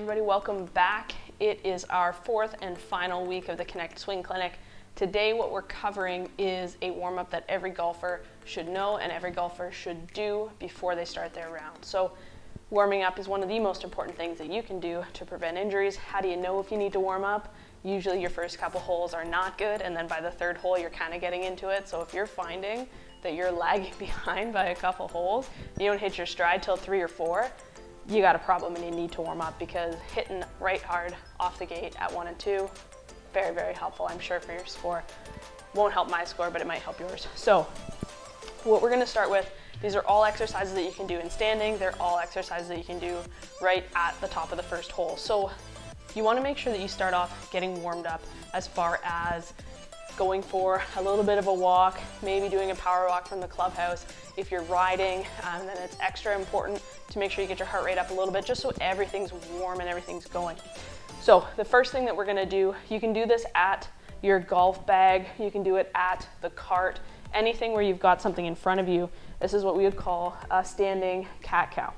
everybody, welcome back. It is our fourth and final week of the Connect Swing Clinic. Today what we're covering is a warm-up that every golfer should know and every golfer should do before they start their round. So warming up is one of the most important things that you can do to prevent injuries. How do you know if you need to warm up? Usually your first couple holes are not good, and then by the third hole you're kind of getting into it. So if you're finding that you're lagging behind by a couple holes, you don't hit your stride till 3 or 4, you got a problem and you need to warm up, because hitting right hard off the gate at 1 and 2, very, very helpful, I'm sure, for your score. Won't help my score, but it might help yours. So what we're gonna start with, these are all exercises that you can do in standing. They're all exercises that you can do right at the top of the first hole. So you wanna make sure that you start off getting warmed up as far as going for a little bit of a walk, maybe doing a power walk from the clubhouse. If you're riding, then it's extra important to make sure you get your heart rate up a little bit, just so everything's warm and everything's going. So the first thing that we're gonna do, you can do this at your golf bag, you can do it at the cart, anything where you've got something in front of you. This is what we would call a standing cat-cow.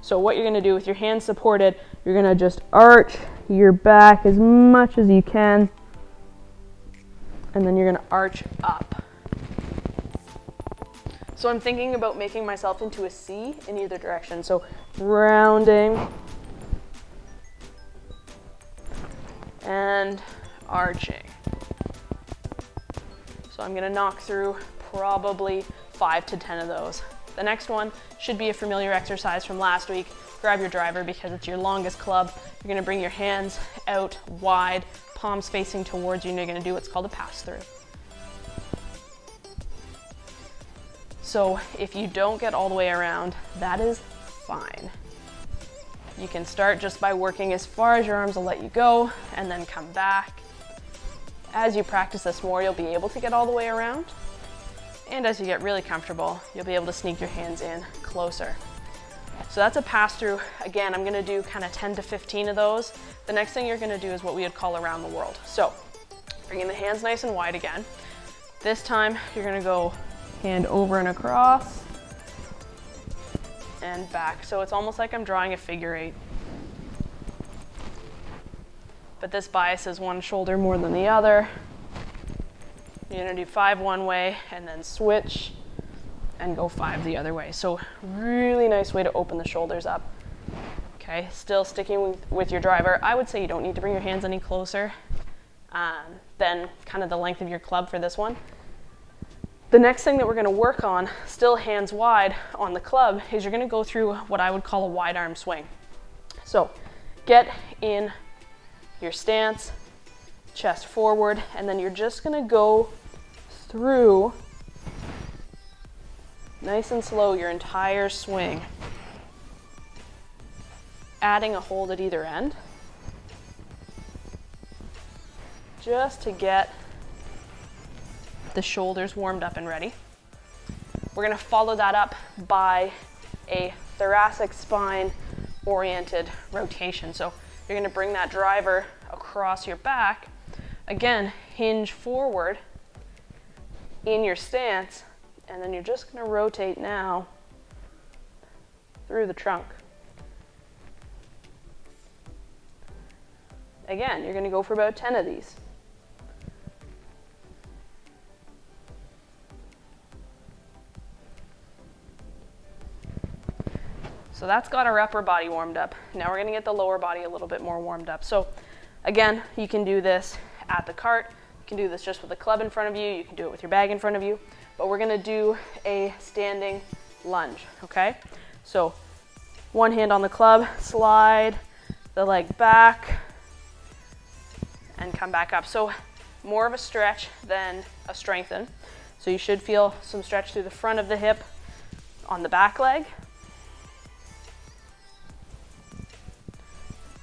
So what you're gonna do with your hands supported, you're gonna just arch your back as much as you can, and then you're gonna arch up. So I'm thinking about making myself into a C in either direction. So rounding and arching. So I'm gonna knock through probably 5 to 10 of those. The next one should be a familiar exercise from last week. Grab your driver because it's your longest club. You're gonna bring your hands out wide, palms facing towards you, and you're gonna do what's called a pass through. So if you don't get all the way around, that is fine. You can start just by working as far as your arms will let you go, and then come back. As you practice this more, you'll be able to get all the way around. And as you get really comfortable, you'll be able to sneak your hands in closer. So that's a pass through. Again, I'm gonna do kind of 10 to 15 of those. The next thing you're gonna do is what we would call around the world. So bringing the hands nice and wide again. This time you're gonna go hand over and across and back. So it's almost like I'm drawing a figure 8. But this biases one shoulder more than the other. You're gonna do 5 one way and then switch and go 5 the other way. So really nice way to open the shoulders up. Okay, still sticking with your driver. I would say you don't need to bring your hands any closer than kind of the length of your club for this one. The next thing that we're gonna work on, still hands wide on the club, is you're gonna go through what I would call a wide arm swing. So get in your stance, chest forward, and then you're just gonna go through nice and slow your entire swing, adding a hold at either end, just to get the shoulders warmed up and ready. We're gonna follow that up by a thoracic spine oriented rotation. So you're gonna bring that driver across your back, again, hinge forward in your stance, and then you're just gonna rotate now through the trunk. Again, you're gonna go for about 10 of these. So that's got our upper body warmed up. Now we're gonna get the lower body a little bit more warmed up. So again, you can do this at the cart. You can do this just with a club in front of you. You can do it with your bag in front of you. But we're gonna do a standing lunge, okay? So one hand on the club, slide the leg back, and come back up. So more of a stretch than a strengthen. So you should feel some stretch through the front of the hip on the back leg.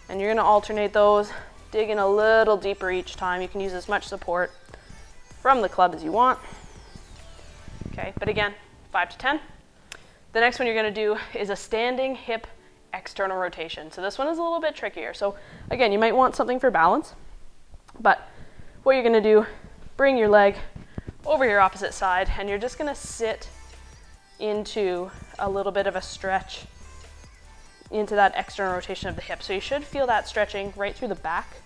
And you're gonna alternate those, dig in a little deeper each time. You can use as much support from the club as you want. Okay, but again, 5 to 10. The next one you're gonna do is a standing hip external rotation. So this one is a little bit trickier. So again, you might want something for balance, but what you're gonna do, bring your leg over your opposite side, and you're just gonna sit into a little bit of a stretch into that external rotation of the hip. So you should feel that stretching right through the back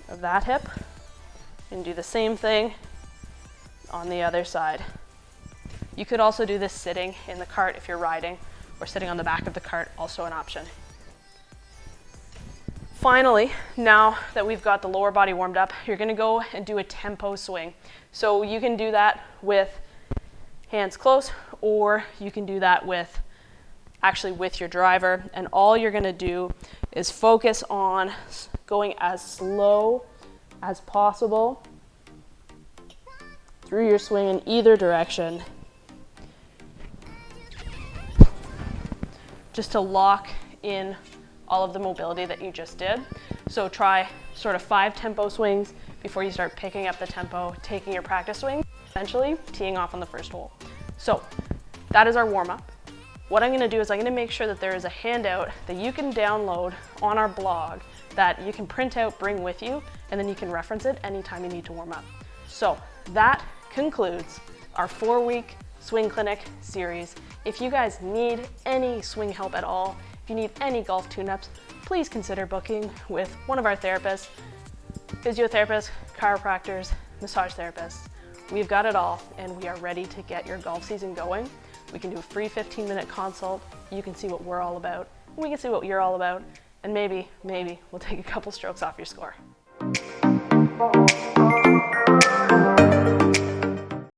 of that hip, and do the same thing on the other side. You could also do this sitting in the cart if you're riding, or sitting on the back of the cart, also an option. Finally, now that we've got the lower body warmed up, you're gonna go and do a tempo swing. So you can do that with hands close, or you can do that with your driver, and all you're gonna do is focus on going as slow as possible through your swing in either direction, just to lock in all of the mobility that you just did. So try sort of 5 tempo swings before you start picking up the tempo, taking your practice swing, eventually teeing off on the first hole. So that is our warm-up. What I'm gonna do is I'm gonna make sure that there is a handout that you can download on our blog that you can print out, bring with you, and then you can reference it anytime you need to warm up. So that concludes our 4-week swing clinic series. If you guys need any swing help at all, if you need any golf tune-ups, please consider booking with one of our therapists, physiotherapists, chiropractors, massage therapists. We've got it all, and we are ready to get your golf season going. We can do a free 15-minute consult. You can see what we're all about, and we can see what you're all about, and maybe we'll take a couple strokes off your score.